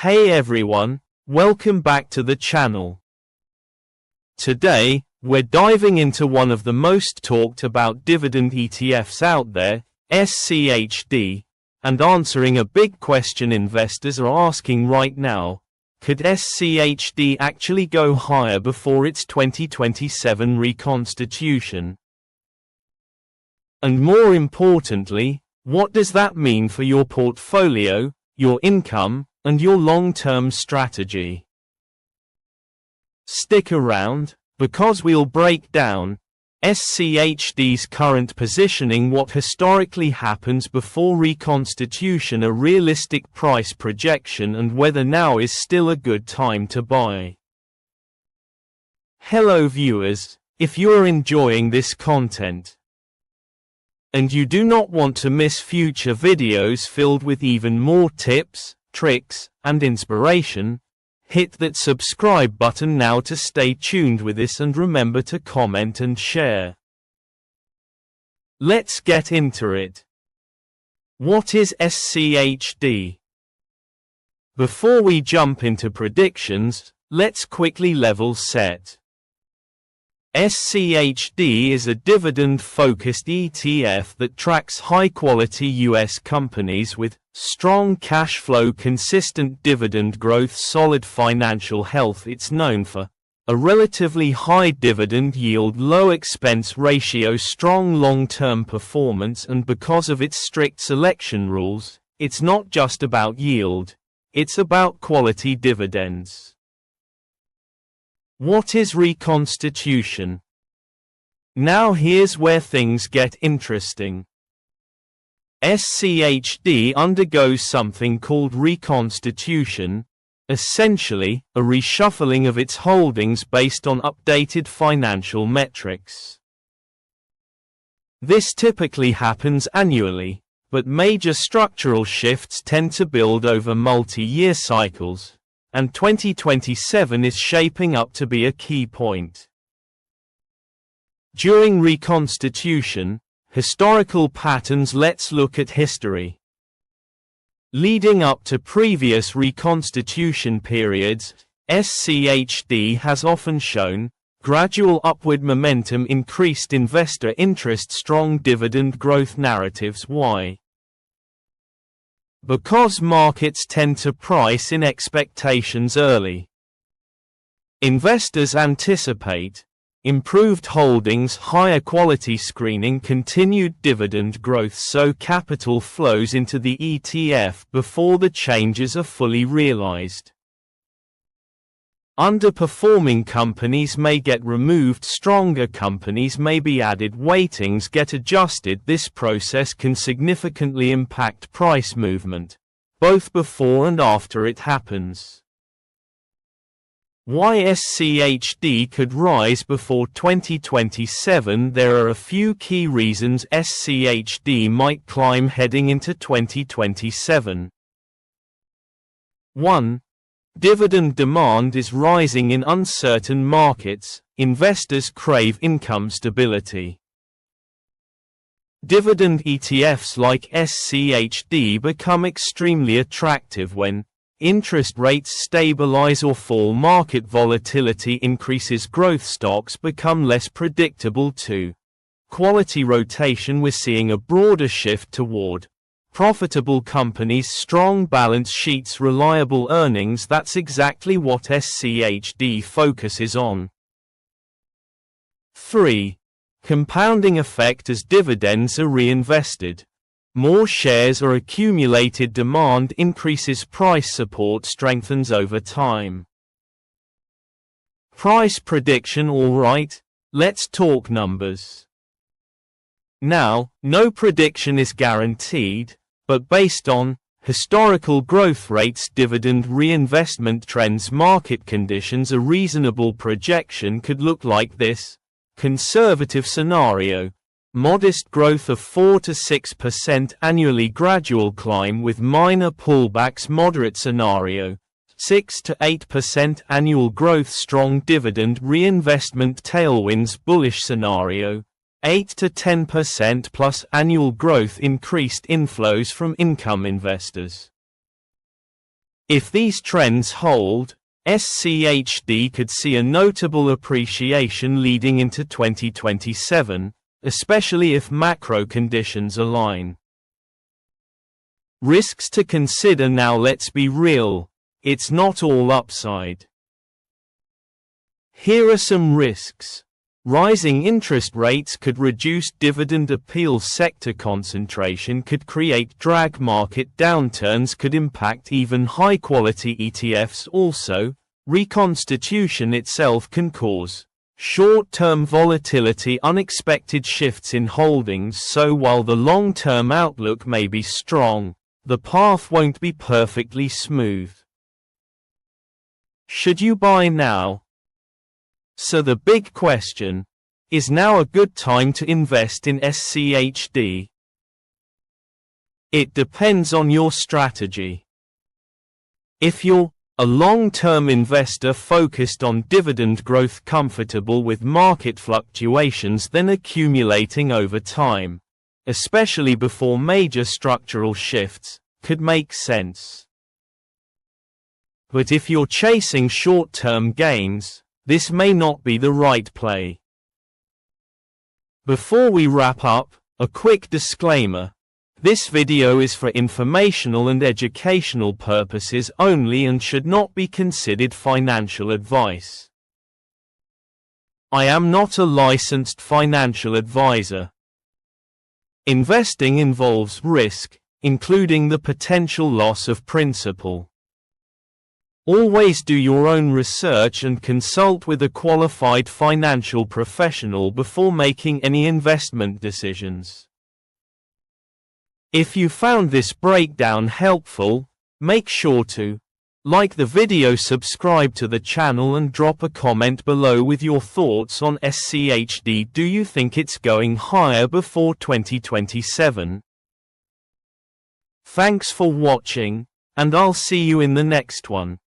Hey everyone, welcome back to the channel. Today, we're diving into one of the most talked about dividend ETFs out there, SCHD, and answering a big question investors are asking right now. Could SCHD actually go higher before its 2027 reconstitution? And more importantly, what does that mean for your portfolio, your income, and your long-term strategy? Stick around, because we'll break down SCHD's current positioning, what historically happens before reconstitution, a realistic price projection, and whether now is still a good time to buy. Hello viewers, if you are enjoying this content and you do not want to miss future videos filled with even more tips, tricks, and inspiration, hit that subscribe button now to stay tuned with this, and remember to comment and share. Let's get into it. What is SCHD? Before we jump into predictions, let's quickly level set. SCHD is a dividend-focused ETF that tracks high-quality U.S. companies with strong cash flow, consistent dividend growth, solid financial health. It's known for a relatively high dividend yield, low expense ratio, strong long-term performance, and because of its strict selection rules, it's not just about yield, it's about quality dividends. What is reconstitution? Now here's where things get interesting. SCHD undergoes something called reconstitution, essentially, a reshuffling of its holdings based on updated financial metrics. This typically happens annually, but major structural shifts tend to build over multi-year cycles, and 2027 is shaping up to be a key point. During reconstitution, historical patterns. Let's look at history. Leading up to previous reconstitution periods, SCHD has often shown gradual upward momentum, increased investor interest, strong dividend growth narratives. Why? Because markets tend to price in expectations early. Investors anticipate improved holdings, higher quality screening, continued dividend growth, so capital flows into the ETF before the changes are fully realized. Underperforming companies may get removed, stronger companies may be added, weightings get adjusted. This process can significantly impact price movement, both before and after it happens. Why SCHD could rise before 2027? There are a few key reasons SCHD might climb heading into 2027. 1. Dividend demand is rising in uncertain markets. Investors crave income stability. Dividend ETFs like SCHD become extremely attractive when interest rates stabilize or fall, market volatility increases, growth stocks become less predictable too. Quality rotation. We're seeing a broader shift toward profitable companies, strong balance sheets, reliable earnings. That's exactly what SCHD focuses on. 3. Compounding effect. As dividends are reinvested, more shares are accumulated, demand increases, price support strengthens over time. Price prediction. Alright, let's talk numbers. Now, no prediction is guaranteed, but based on historical growth rates, dividend reinvestment trends, market conditions, a reasonable projection could look like this. Conservative scenario: modest growth of 4 to 6% annually, gradual climb with minor pullbacks. Moderate scenario: 6 to 8% annual growth, strong dividend reinvestment tailwinds. Bullish scenario: 8 to 10% plus annual growth, increased inflows from income investors. If these trends hold, SCHD could see a notable appreciation leading into 2027, especially if macro conditions align. Risks to consider now. Let's be real, it's not all upside. Here are some risks. Rising interest rates could reduce dividend appeal. Sector concentration could create drag. Market downturns could impact even high-quality ETFs. Also, reconstitution itself can cause short-term volatility, unexpected shifts in holdings. So while the long-term outlook may be strong, the path won't be perfectly smooth. Should you buy now? So the big question, is now a good time to invest in SCHD? It depends on your strategy. If you're a long-term investor focused on dividend growth, comfortable with market fluctuations, then accumulating over time, especially before major structural shifts, could make sense. But if you're chasing short-term gains, this may not be the right play. Before we wrap up, a quick disclaimer. This video is for informational and educational purposes only and should not be considered financial advice. I am not a licensed financial advisor. Investing involves risk, including the potential loss of principal. Always do your own research and consult with a qualified financial professional before making any investment decisions. If you found this breakdown helpful, make sure to like the video, subscribe to the channel and drop a comment below with your thoughts on SCHD. Do you think it's going higher before 2027? Thanks for watching, and I'll see you in the next one.